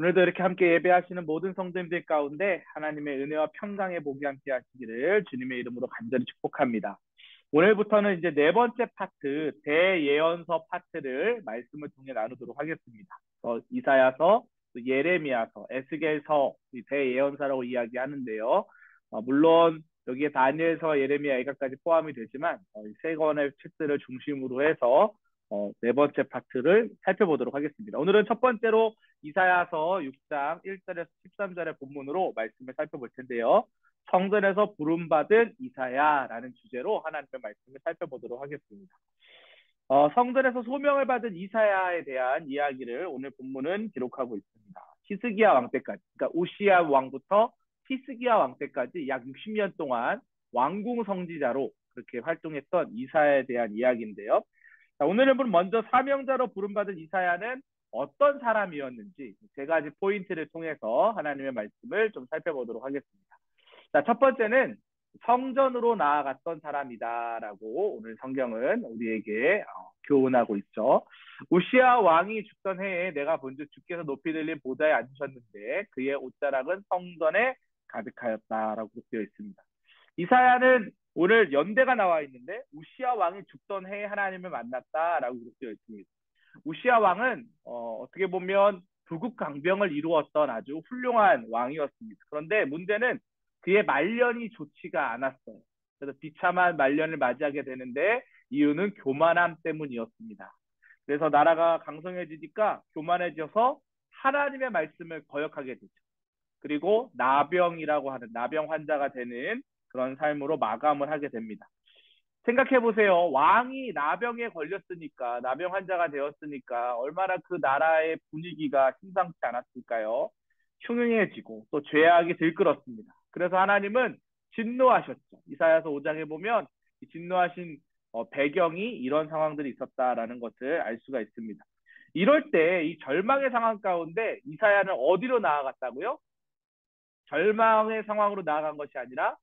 오늘도 이렇게 함께 예배하시는 모든 성도님들 가운데 하나님의 은혜와 평강의 복이 함께 하시기를 주님의 이름으로 간절히 축복합니다. 오늘부터는 이제 네 번째 파트, 대예언서 파트를 말씀을 통해 나누도록 하겠습니다. 이사야서, 예레미야서, 에스겔서, 대예언서라고 이야기하는데요. 물론 여기에 다니엘서, 예레미야, 애가까지 포함이 되지만 세 권의 책들을 중심으로 해서 네 번째 파트를 살펴보도록 하겠습니다. 오늘은 첫 번째로 이사야서 6장 1절에서 13절의 본문으로 말씀을 살펴볼 텐데요. 성전에서 부름받은 이사야라는 주제로 하나님의 말씀을 살펴보도록 하겠습니다. 성전에서 소명을 받은 이사야에 대한 이야기를 오늘 본문은 기록하고 있습니다. 히스기야 왕 때까지, 그러니까 우시야 왕부터 히스기야 왕 때까지 약 60년 동안 왕궁 성지자로 그렇게 활동했던 이사야에 대한 이야기인데요. 자, 오늘은 먼저 사명자로 부름받은 이사야는 어떤 사람이었는지 세 가지 포인트를 통해서 하나님의 말씀을 좀 살펴보도록 하겠습니다. 자, 첫 번째는 성전으로 나아갔던 사람이다라고 오늘 성경은 우리에게 교훈하고 있죠. 우시야 왕이 죽던 해에 내가 본즉 주께서 높이 들린 보좌에 앉으셨는데 그의 옷자락은 성전에 가득하였다라고 되어 있습니다. 이사야는 오늘 연대가 나와 있는데 우시야 왕이 죽던 해에 하나님을 만났다라고 되어 있습니다. 우시야 왕은 어떻게 보면 부국 강병을 이루었던 아주 훌륭한 왕이었습니다. 그런데 문제는 그의 말년이 좋지가 않았어요. 그래서 비참한 말년을 맞이하게 되는데 이유는 교만함 때문이었습니다. 그래서 나라가 강성해지니까 교만해져서 하나님의 말씀을 거역하게 되죠. 그리고 나병이라고 하는 나병 환자가 되는 그런 삶으로 마감을 하게 됩니다. 생각해 보세요. 왕이 나병에 걸렸으니까, 나병 환자가 되었으니까 얼마나 그 나라의 분위기가 심상치 않았을까요? 흉흉해지고 또 죄악이 들끓었습니다. 그래서 하나님은 진노하셨죠. 이사야서 5장에 보면 진노하신 배경이 이런 상황들이 있었다라는 것을 알 수가 있습니다. 이럴 때 이 절망의 상황 가운데 이사야는 어디로 나아갔다고요? 절망의 상황으로 나아간 것이 아니라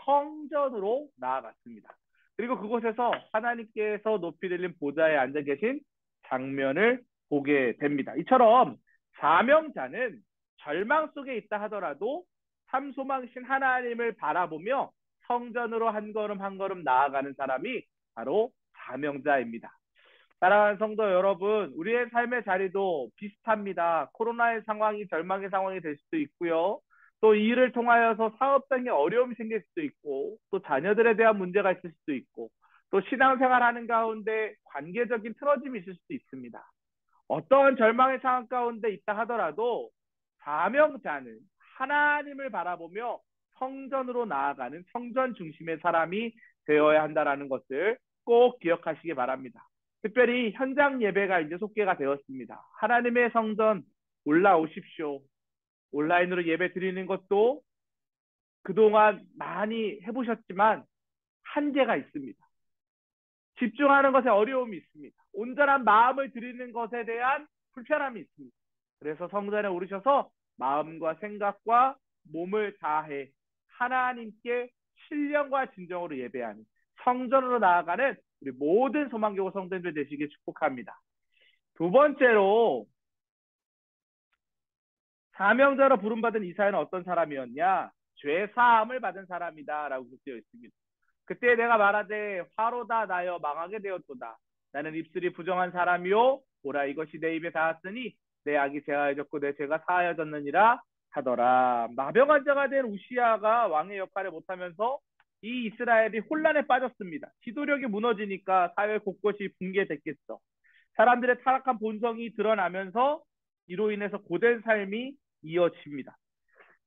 성전으로 나아갔습니다. 그리고 그곳에서 하나님께서 높이 들린 보좌에 앉아 계신 장면을 보게 됩니다. 이처럼 사명자는 절망 속에 있다 하더라도 참소망신 하나님을 바라보며 성전으로 한 걸음 한 걸음 나아가는 사람이 바로 사명자입니다. 사랑하는 성도 여러분, 우리의 삶의 자리도 비슷합니다. 코로나의 상황이 절망의 상황이 될 수도 있고요. 또 이 일을 통하여서 사업상의 어려움이 생길 수도 있고, 또 자녀들에 대한 문제가 있을 수도 있고, 또 신앙생활하는 가운데 관계적인 틀어짐이 있을 수도 있습니다. 어떠한 절망의 상황 가운데 있다 하더라도 사명자는 하나님을 바라보며 성전으로 나아가는 성전 중심의 사람이 되어야 한다는 것을 꼭 기억하시기 바랍니다. 특별히 현장 예배가 이제 속개가 되었습니다. 하나님의 성전 올라오십시오. 온라인으로 예배 드리는 것도 그동안 많이 해보셨지만 한계가 있습니다. 집중하는 것에 어려움이 있습니다. 온전한 마음을 드리는 것에 대한 불편함이 있습니다. 그래서 성전에 오르셔서 마음과 생각과 몸을 다해 하나님께 신령과 진정으로 예배하는 성전으로 나아가는 우리 모든 소망교회 성도님들 되시길 축복합니다. 두 번째로 사명자로 부름받은 이사야는 어떤 사람이었냐? 죄사함을 받은 사람이다라고 되어 있습니다. 그때 내가 말하되 화로다 나여 망하게 되었도다. 나는 입술이 부정한 사람이요 보라 이것이 내 입에 닿았으니 내 악이 제하여졌고 내 죄가 사하여졌느니라 하더라. 나병 환자가 된 우시야가 왕의 역할을 못하면서 이 이스라엘이 혼란에 빠졌습니다. 지도력이 무너지니까 사회 곳곳이 붕괴됐겠죠. 사람들의 타락한 본성이 드러나면서 이로 인해서 고된 삶이 이어집니다.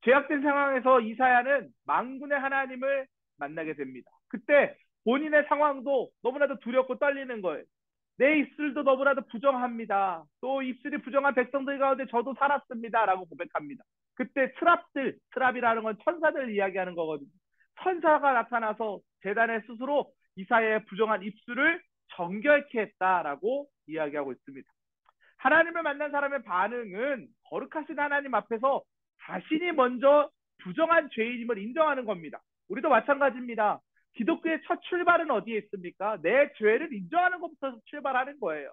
죄악된 상황에서 이사야는 만군의 하나님을 만나게 됩니다. 그때 본인의 상황도 너무나도 두렵고 떨리는 거예요. 내 입술도 너무나도 부정합니다. 또 입술이 부정한 백성들 가운데 저도 살았습니다. 라고 고백합니다. 그때 트랍이라는 건 천사들 이야기하는 거거든요. 천사가 나타나서 제단의 스스로 이사야의 부정한 입술을 정결케 했다라고 이야기하고 있습니다. 하나님을 만난 사람의 반응은 거룩하신 하나님 앞에서 자신이 먼저 부정한 죄인임을 인정하는 겁니다. 우리도 마찬가지입니다. 기독교의 첫 출발은 어디에 있습니까? 내 죄를 인정하는 것부터 출발하는 거예요.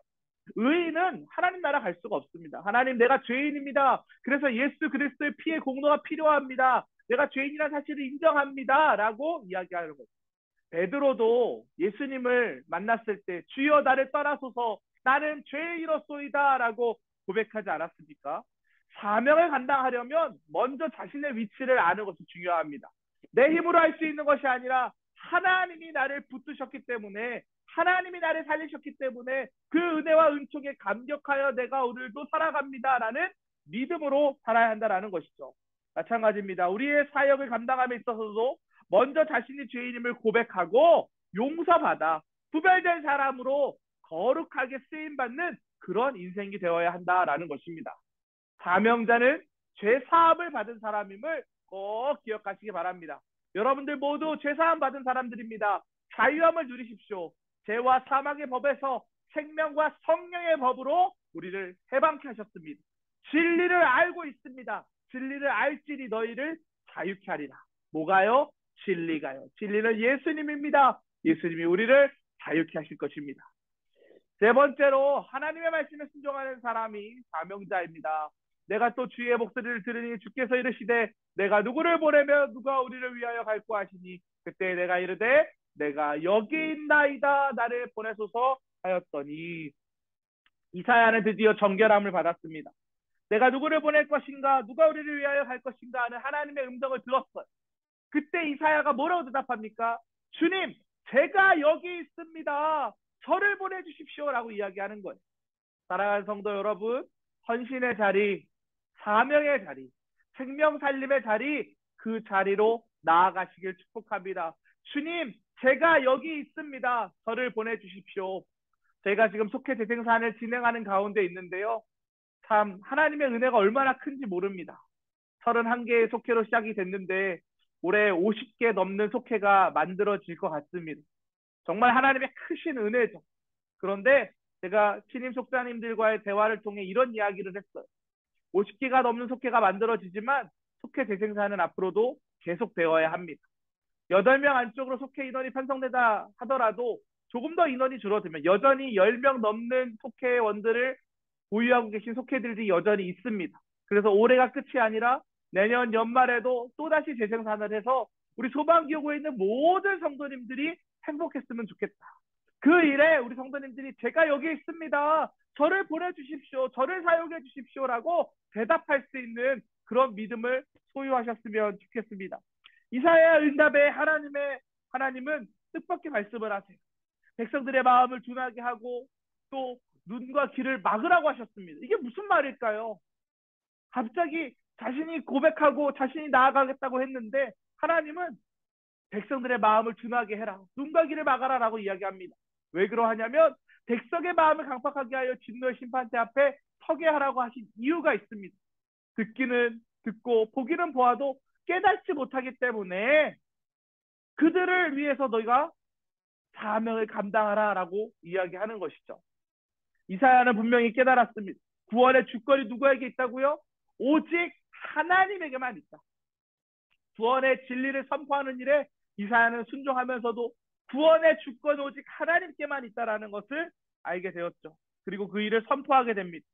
의인은 하나님 나라 갈 수가 없습니다. 하나님 내가 죄인입니다. 그래서 예수 그리스도의 피의 공로가 필요합니다. 내가 죄인이라는 사실을 인정합니다. 라고 이야기하는 거죠. 베드로도 예수님을 만났을 때 주여 나를 떠나소서 나는 죄인이로소이다 라고 고백하지 않았습니까? 사명을 감당하려면 먼저 자신의 위치를 아는 것이 중요합니다. 내 힘으로 할 수 있는 것이 아니라 하나님이 나를 붙드셨기 때문에 하나님이 나를 살리셨기 때문에 그 은혜와 은총에 감격하여 내가 오늘도 살아갑니다라는 믿음으로 살아야 한다라는 것이죠. 마찬가지입니다. 우리의 사역을 감당함에 있어서도 먼저 자신이 죄인임을 고백하고 용서받아 구별된 사람으로 거룩하게 쓰임받는 그런 인생이 되어야 한다라는 것입니다. 사명자는 죄사함을 받은 사람임을 꼭 기억하시기 바랍니다. 여러분들 모두 죄사함 받은 사람들입니다. 자유함을 누리십시오. 죄와 사망의 법에서 생명과 성령의 법으로 우리를 해방케 하셨습니다. 진리를 알고 있습니다. 진리를 알지니 너희를 자유케 하리라. 뭐가요? 진리가요. 진리는 예수님입니다. 예수님이 우리를 자유케 하실 것입니다. 세 번째로 하나님의 말씀에 순종하는 사람이 사명자입니다. 내가 또 주의 목소리를 들으니 주께서 이르시되 내가 누구를 보내며 누가 우리를 위하여 갈고 하시니 그때 내가 이르되 내가 여기 있나이다 나를 보내소서 하였더니 이사야는 드디어 정결함을 받았습니다. 내가 누구를 보낼 것인가 누가 우리를 위하여 갈 것인가 하는 하나님의 음성을 들었어요. 그때 이사야가 뭐라고 대답합니까? 주님 제가 여기 있습니다. 저를 보내주십시오 라고 이야기하는 거예요. 사랑하는 성도 여러분, 헌신의 자리, 사명의 자리, 생명 살림의 자리, 그 자리로 나아가시길 축복합니다. 주님 제가 여기 있습니다. 저를 보내주십시오. 제가 지금 속회 재생산을 진행하는 가운데 있는데요. 참 하나님의 은혜가 얼마나 큰지 모릅니다. 31개의 속회로 시작이 됐는데 올해 50개 넘는 속회가 만들어질 것 같습니다. 정말 하나님의 크신 은혜죠. 그런데 제가 신임 속사님들과의 대화를 통해 이런 이야기를 했어요. 50개가 넘는 속회가 만들어지지만 속회 재생산은 앞으로도 계속되어야 합니다. 8명 안쪽으로 속회 인원이 편성되다 하더라도 조금 더 인원이 줄어들면 여전히 10명 넘는 속회원들을 보유하고 계신 속회들이 여전히 있습니다. 그래서 올해가 끝이 아니라 내년 연말에도 또다시 재생산을 해서 우리 소방기호구에 있는 모든 성도님들이 행복했으면 좋겠다. 그 일에 우리 성도님들이 제가 여기 있습니다. 저를 보내주십시오. 저를 사용해 주십시오라고 대답할 수 있는 그런 믿음을 소유하셨으면 좋겠습니다. 이사야 응답에 하나님은 뜻밖의 말씀을 하세요. 백성들의 마음을 둔하게 하고 또 눈과 귀를 막으라고 하셨습니다. 이게 무슨 말일까요? 갑자기 자신이 고백하고 자신이 나아가겠다고 했는데 하나님은 백성들의 마음을 둔하게 해라. 눈과 귀를 막아라 라고 이야기합니다. 왜 그러하냐면 백성의 마음을 강팍하게 하여 진노의 심판대 앞에 서게 하라고 하신 이유가 있습니다. 듣기는 듣고 보기는 보아도 깨닫지 못하기 때문에 그들을 위해서 너희가 사명을 감당하라 라고 이야기하는 것이죠. 이사야는 분명히 깨달았습니다. 구원의 주권이 누구에게 있다고요? 오직 하나님에게만 있다. 구원의 진리를 선포하는 일에 이사야는 순종하면서도 구원의 주권 오직 하나님께만 있다라는 것을 알게 되었죠. 그리고 그 일을 선포하게 됩니다.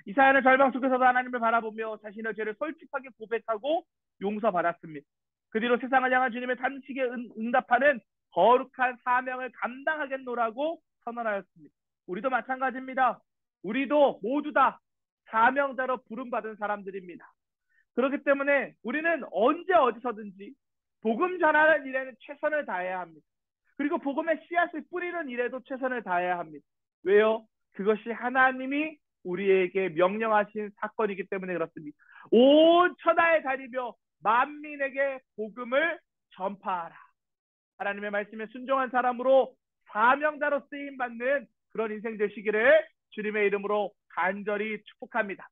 이사야는 절망 속에서도 하나님을 바라보며 자신의 죄를 솔직하게 고백하고 용서받았습니다. 그 뒤로 세상을 향한 주님의 단식에 응답하는 거룩한 사명을 감당하겠노라고 선언하였습니다. 우리도 마찬가지입니다. 우리도 모두 다 사명자로 부름받은 사람들입니다. 그렇기 때문에 우리는 언제 어디서든지 복음 전하는 일에는 최선을 다해야 합니다. 그리고 복음의 씨앗을 뿌리는 일에도 최선을 다해야 합니다. 왜요? 그것이 하나님이 우리에게 명령하신 사건이기 때문에 그렇습니다. 온 천하에 다니며 만민에게 복음을 전파하라. 하나님의 말씀에 순종한 사람으로 사명자로 쓰임받는 그런 인생 되시기를 주님의 이름으로 간절히 축복합니다.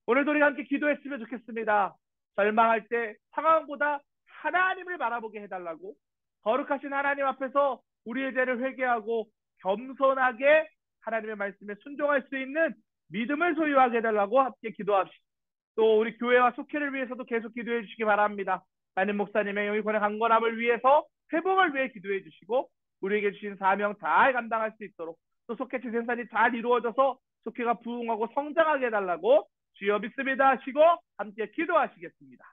오늘도 우리가 함께 기도했으면 좋겠습니다. 절망할 때 상황보다 하나님을 바라보게 해달라고, 거룩하신 하나님 앞에서 우리의 죄를 회개하고 겸손하게 하나님의 말씀에 순종할 수 있는 믿음을 소유하게 해달라고 함께 기도합시다. 또 우리 교회와 속회를 위해서도 계속 기도해 주시기 바랍니다. 담임 목사님의 영이권의 강건함을 위해서 회복을 위해 기도해 주시고 우리에게 주신 사명 잘 감당할 수 있도록 또 속회 재생산이 잘 이루어져서 속회가 부흥하고 성장하게 해달라고 주여 믿습니다 하시고 함께 기도하시겠습니다.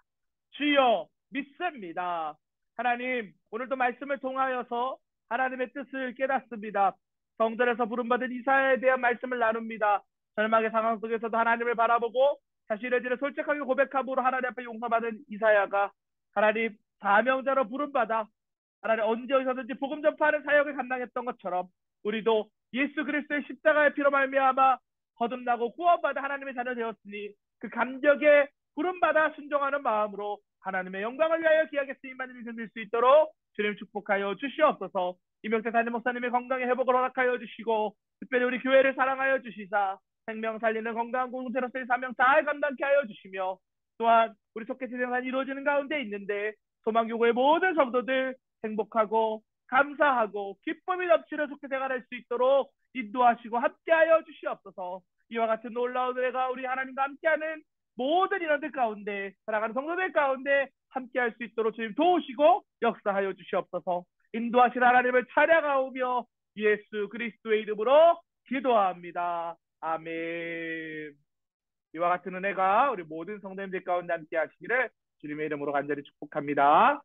주여 믿습니다. 하나님, 오늘도 말씀을 통하여서 하나님의 뜻을 깨닫습니다. 성전에서 부름받은 이사야에 대한 말씀을 나눕니다. 절망의 상황 속에서도 하나님을 바라보고 자신의 죄를 솔직하게 고백함으로 하나님 앞에 용서받은 이사야가 하나님 사명자로 부름받아 하나님 언제 어디서든지 복음 전파하는 사역을 감당했던 것처럼 우리도 예수 그리스도의 십자가의 피로 말미암아 거듭나고 구원받아 하나님의 자녀 되었으니 그 감격에 부름받아 순종하는 마음으로 하나님의 영광을 위하여 귀하게 쓰임받는 인생 될 수 있도록 주님 축복하여 주시옵소서. 이명태 담임 목사님의 건강의 회복을 허락하여 주시고 특별히 우리 교회를 사랑하여 주시사 생명 살리는 건강한 공동체로서의 사명 잘 감당케 하여 주시며 또한 우리 속회 세상이 이루어지는 가운데 있는데 소망교구의 모든 성도들 행복하고 감사하고 기쁨이 넘치는 속회 생활할 수 있도록 인도하시고 함께하여 주시옵소서. 이와 같은 놀라운 은혜가 우리 하나님과 함께하는 모든 인원들 가운데 사랑하는 성도들 가운데 함께할 수 있도록 주님 도우시고 역사하여 주시옵소서. 인도하신 하나님을 찬양하오며 예수 그리스도의 이름으로 기도합니다. 아멘. 이와 같은 은혜가 우리 모든 성도님들 가운데 함께 하시기를 주님의 이름으로 간절히 축복합니다.